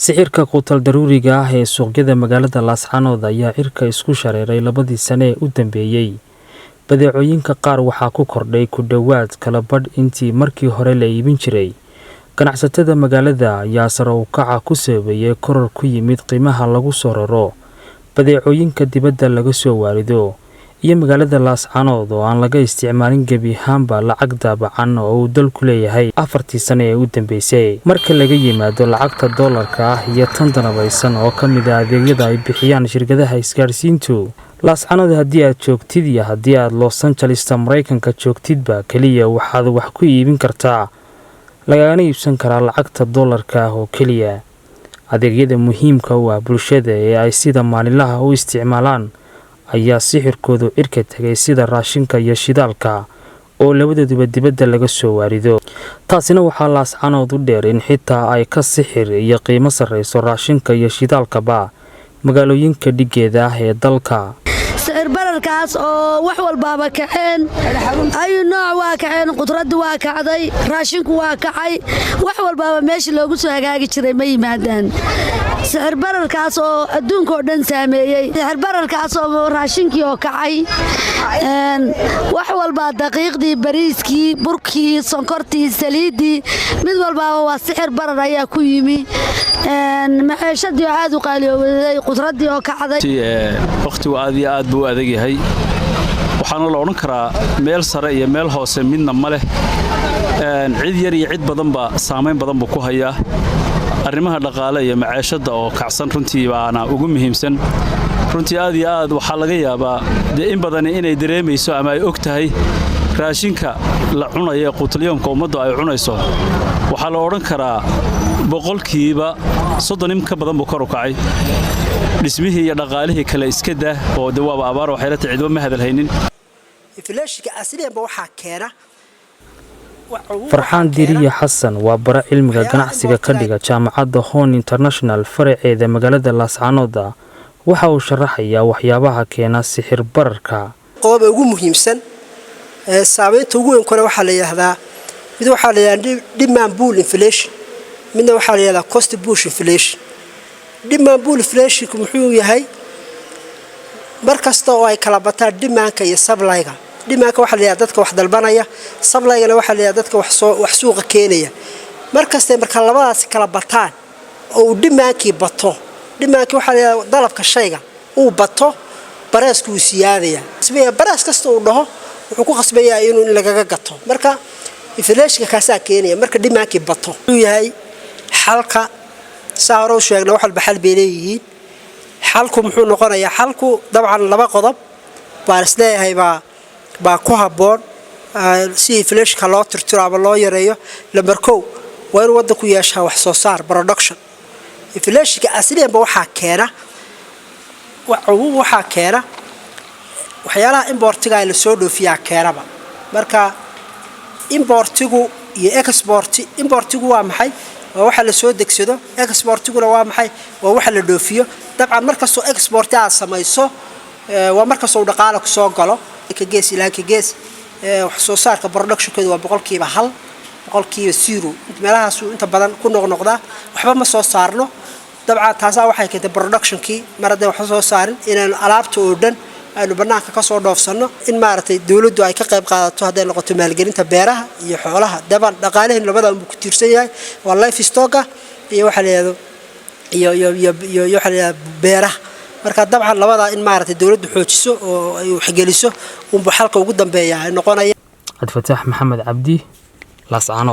Sicirka quutal daruuriga ah ee suuqyada magaalada Laascaanood ayaa cirka isku shareeray labadii sane ee u dambeeyay. Badeecooyinka qaar waxaa ku kordhay ku dhowaad kala badh intii markii hore la iibin jiray. Ganacsatada magaalada ayaa sare u kaca ku sameeyay koror ku yimid qiimaha lagu soo raro badeecooyinka dibadda laga soo waarido iyo magaalada Laascaanood oo aan laga isticmaalin gebi ahaanba lacag daabacan oo uu dalku leeyahay afartii sane ee u dambeysay. Marka laga yimaado lacagta dollarka ah iyo tan danabaysan oo ka mid ah adeegyada ay bixiyaan shirkadaha isgaarsiintu, Laascaanood haddii aad joogtid iyo haddii aad Los Angeles Mareykanka joogtidba kaliya waxaad wax ku iibin kartaa lagana iibsan karaa lacagta dollarka ah oo kaliya. Adeegyada muhiimka u ah bulshada ee ay sida maalinlaha u isticmaalaan ayaa sixirkoodu cirka tagay sida raashinka iyo shidaalka oo labaduba dibadda laga soo waarido. Taasina waxaa Laascaanood u dheer in xitaa ay ka sixir iyo qiimo sareyso raashinka iyo shidaalkaba magaalooyinka dhigeeda ah ee dalka. sicir bararkaas oo wax walbaaba kaceen ayu nooc waa kaceen, qudradu waa kacday, raashinku waa kacay, wax walbaaba meesha loogu soo hagaagi jiray ma yimaadaan. sicir bararkaas oo adduunka oo dhan saameeyay, sicir bararkaas oo raashinkii oo kacay, wax walba daqiiqdii, bariiskii, burkii, sonkortii, saliidii, mid walbaaba waa sicir barar ayaa ku yimi. maciishadii oo aad u qaaliyoobay, qudradii oo kacday. waqtigu aad iyo aad buu adag yahay, waxaana la odhan karaa meel sare iyo meel hoose midna ma leh. cid yar iyo cid badanba saamayn badan buu ku hayaa. arrimaha dhaqaale iyo maciishada oo kacsan runtii baana ugu muhiimsan. runtii aad iyo aad waxaa laga yaabaa in badan inay dareemayso ama ay og tahay raashinka la cunayo quutulyoonka ummaddu ay cunayso. waxaa la odhan karaa boqolkiiba 30 ka badan buu kor u kacay. dhismihii iyo dhaqaalihii kale iska daa oo dawaaba abaar waxay la tahay cidba ma hadalhaynin. inflationka asliyanba waxaa keena Farxaan Diriye Xasan waa bara cilmiga ganacsiga ka dhiga jaamacadda Hon International faraceeda magaalada Laascaanood. waxa uu sharaxayaa waxyaabaha keena sixir bararka. qodobka ugu muhiimsan saameynta ugu weyn waxaa la yiraahdaa mid waxaa la yiraahdaa demand pool inflation, midna waxaa la yiraahdaa cost push inflation. demand pool inflation muxuu yahay? markasta oo ay kala bataan demandka iyo supply-ga. demandka waxaa la yiraahdaa dadka wax dalbanaya, supply-gana waxaa la yiraahdaa dadka wax suuqa keenaya. markasta marka labadaas kala bataan oo demandkii bato, demandkii waxaa la yiraahdaa dalabka shayga uu bato, baraasku uu siyaadaya. isma baraas kasta uu dhaho wuxuu ku qasbayaa inuu lagaga gato. marka inflation kaasa keenaya marka demandkii bato. uu yahay xalka saaro sheegna wax walba xal beeleeyeen. xalku muxuu noqonayaa? xalku dabcan laba qodob baa isleeyahay baa ku haboon si inflation loo tirtiro ama loo yareeyo. number 1 waa in wadanku yeeshaa wax soo saar production. inflation asliyanba waxaa keena waxyaalaha importiga ay la soo dhoofiyaa keenaba. marka importigu iyo importigu waa maxay? waa waxa la soo degsado. exportiguna waa maxay? waa waxa la dhoofiyo. dabcan markastoo export aad samayso waa markastoo dhaqaale ku soo galo ka gees ilaa ka gees wax soo saarka productionkeedu waa boqolkiiba 1, boqolkiiba 0. meelahaas inta badan ku noqnoqda waxba ma soo saarno. dabcan taas waxay keentay productionkii marada wax soo saarin inaan alaabta oo dhan aynu banaanka ka soo dhoofsano. in maartay dawladdu ay ka qayb qaadato haday noqoto maalgelinta beeraha iyo xoolaha. dabcan dhaqaalaheena labadaba ku tiirsan yahay waa livestock iyo waxa la yiraahdo iyo waxa la yiraahdo beeraha. marka dabcan labada in maartay dawladdu xoojiso oo ay wax geliso xalka ugu dambeeya ay noqonayaan. Abdi Fataax Maxamed Cabdi, Laascaanood.